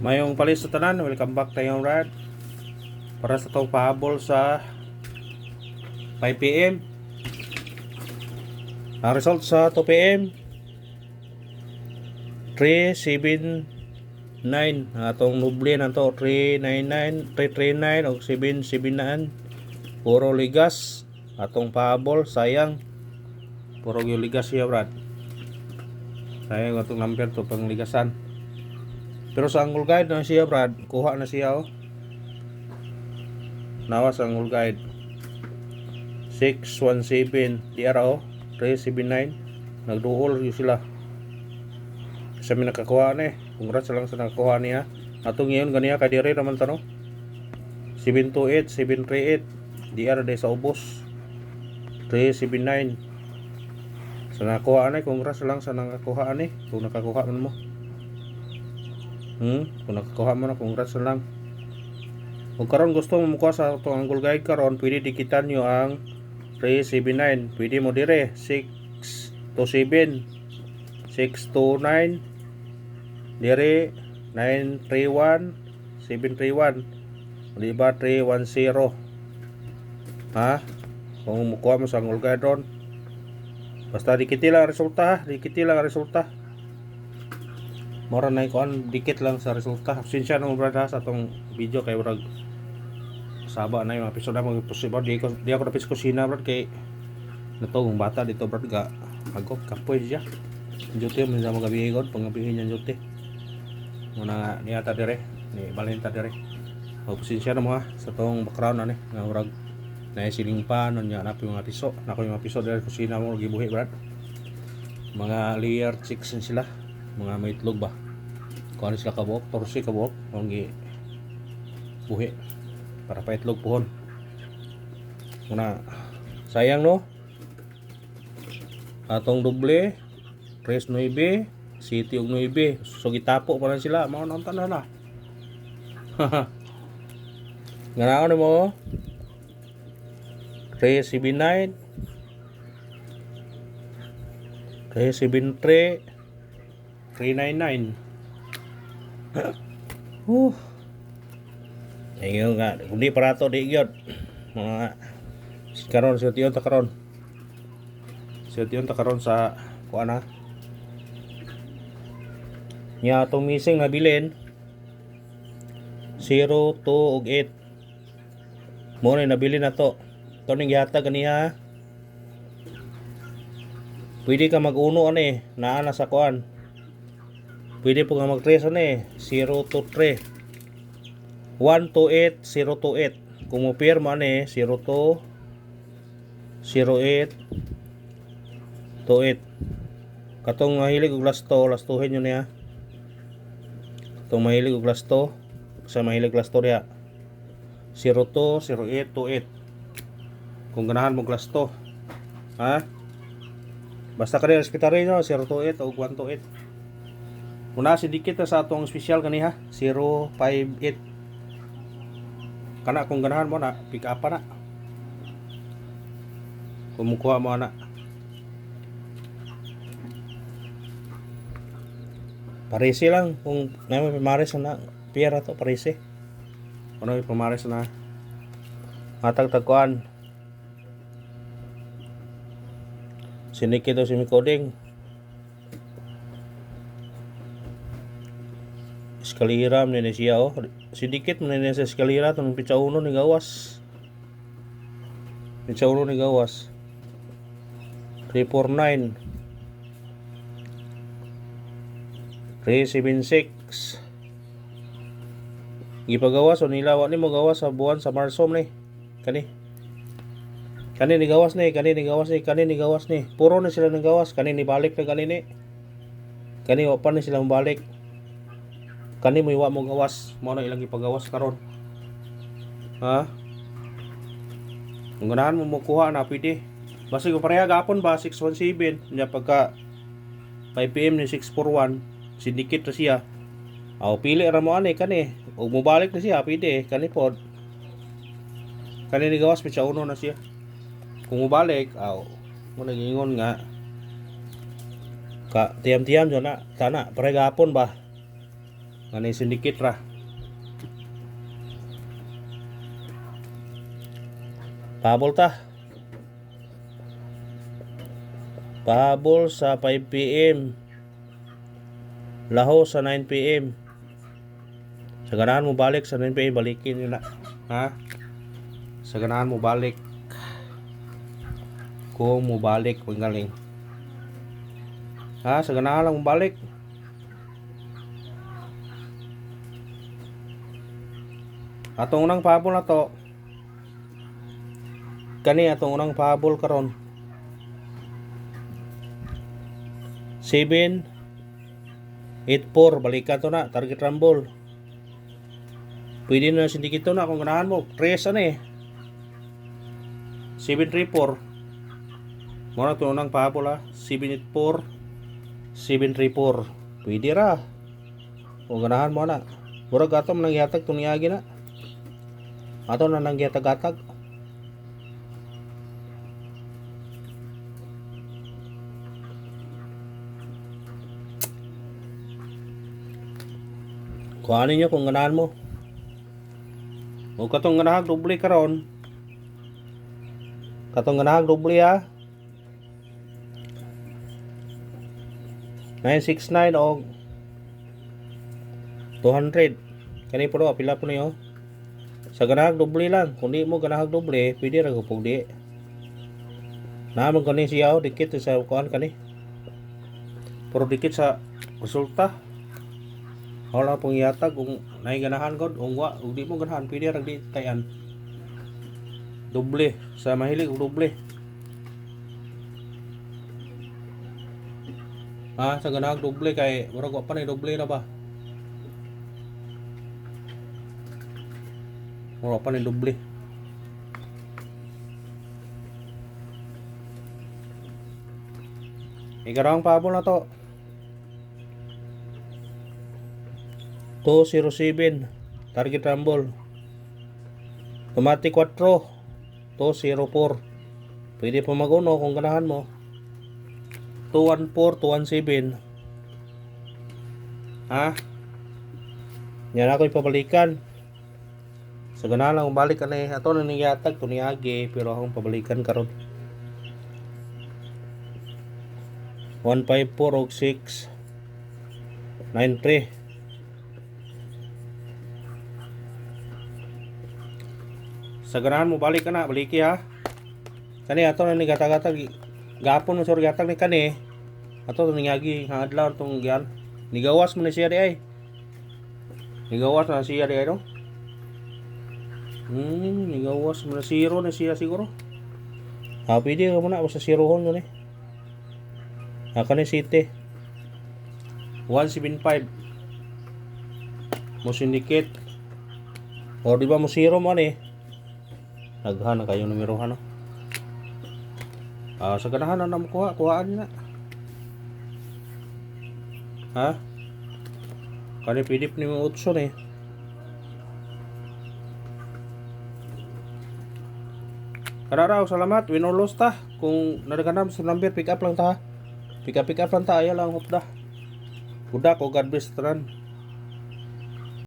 Mayong palis sa tanan, welcome back tayo Rad. Para sa tong pahabol sa 5 PM. Ang result sa 2 PM 379. Atong nuble nanto 399, 339 o 779. Puro ligas atong pahabol, sayang. Puro yung ligas siya Brad. Sayang atong number to pang ligasan. Pero sa angle guide na siya Brad, kuha na siya oh. Nawa sa angle guide 617 di araw 379 nagduol yun sila sa may nakakuha na congrats lang sa nakakuha niya atong ngayon ganiya kadiri naman tanong 728 738 di araw day sa ubos 379 sa nakakuha na congrats lang sa nakakuha na kung nakakuha man mo kung nakakuha mo na congrats lang. Kung karon gusto mo mukuha sa itong angle guide karon, pwede dikitan nyo ang 379. Pwede mo dire 627 629 dire 931 731 diba 310 ha. Kung mukuha mo sa angle guide ron, basta dikiti lang resulta, dikiti lang resulta. Mora na ikuan dikit lang sa resulta. Sinsya nung brad ha sa atong video kay brad saba na yung episode na mga possible di ako napis kusina brad kay natong bata dito brad ga agok kapoy siya jute mo sa mga bihigon pangabihin niya jute muna niya ta dire ni balenta dire o pasensya na mo ha sa tong background ani nga brad na siling pa non nya napi mga piso nako yung mga piso dire kusina mo gibuhi brad mga layer chicks sila mga may itlog ba kung ano sila kabuok torsi kabuok kung buhi para pa itlog pohon muna sayang no atong doble 3-9 city og 9 so gitapo pa lang sila mao na tanan na nganaon mo 379 373 399 ayun nga kundi parato di gyud mga karon siyon ta karon sa kuan na nya atong missing na bilin 0, 2 ug 8 mo na nabili na to ning gihatag ganiha pwede ka mag-uno ani naa na sa kuan pwede po nga mag-3 ani 0 to 3 1 to 8 0 to 8 kung mo pirma ani 0 to 08 to 8 katong mahilig og lastuhin yun niya katong mahilig og lasto sa mahilig lasto niya 0 to 08 to 8 kung ganahan mo lasto ha basta ka rin respetaryo nyo 0 to 8 o 1 to 8 muna sindikit na sa atong special kaniha 058 kana kung ganahan mo na pick up na kumukuha mo na parisi lang kung may pamaris na pera to parisi kung may pamaris na matagtagkuan sinikito si Mikoding eskalira mo na siya oh sidikit mo na sa eskalira itong pitsa uno ni gawas 349 376 gipagawas o nilawa ni mo gawas sa buwan sa Marsom ni kani ni gawas ni puro na sila ng gawas kani ni balik na kani wa pa ni sila balik kani mo iwa mo gawas mo na ilang ipagawas karon ha kung ganahan mo makuha na pwede basta kung pareha gapon ba 617 nya pagka 5 PM ni 641 sindikit na siya aw pili ra mo ani kani ug mobalik na siya pwede kani pod kani ni gawas pitsa uno na siya kung mobalik aw mo nagingon nga ka tiyam-tiyam jo na tana pareha gapon ba Nga sindikit ra. Pahabol ta. Pahabol sa 5 PM. Laho sa 9 PM. Sa ganahan mo balik sa 9 PM, balikin yun na. Ha? Sa ganahan mo balik. Kung mo balik, magaling. Ha? Sa ganahan lang mo balik. Atong unang pahabol na to. Kani atong unang pahabol karon. 7 8-4, balikan to na, target rumble. Pwede na sindikit to na kung ganahan mo. 3 ano eh. 7-3-4. Muna ito unang pahabol ha. 7-8-4, 7-3-4. Pwede ra. Kung ganahan mo na. Murag ato manang yatag itong niyagi na. Ato na nang yatag-atag. Kuhanin nyo kung ganahan mo. O katong ganahag doble karon. Katong ganahag doble ha. 969 o 200. Kani po do pila po niyo. Sa ganahag doble lang. Kung di mo ganahag doble, pwede ra gupog di. Naman kani siya dikit sa kuan kani. Pero dikit sa resulta. Wala pong yatag kung nay ganahan god ungwa ug di mo ganahan pwede ra di tayan. Doble sa mahilig og doble. Sa ganahag doble kay murag wa pa nay doble na ba? Wala pa nay doble. Ikarang pahabol na to. 207 target rumble. Tomate 4 204. Pwede pa maguno kung ganahan mo. 214 217. Ha? Yan ako ipabalikan. Sa ganahan lang balik ka na eh. Ato na nangyatag to niyagi pero akong pabalikan karon. 154 og 6 93. Sa ganahan mo balik ka na, baliki ha. Kani ato na ni gatag-gatag gapon mo sur gatag ni kani. Ato to niyagi nga adlaw tong gian. Nigawas mo na siya di ay. Nigawas na siya di ay no. Nigawas mo na zero na siya siguro. Pwede ka muna sa zero hon yun eh. Kani city 175 mo syndicate. O di ba mo zero mo ani? Naghan na kayo numero no. Sa ganahan na makuha, kuhaan na. Ha? Kani pidip ni mo utso eh. Kararaw, salamat. Winulos ta. Kung nadaganam sa number, pick up lang ta. Pick up lang ta. Ayaw lang hupda. Budak o God bless tanan.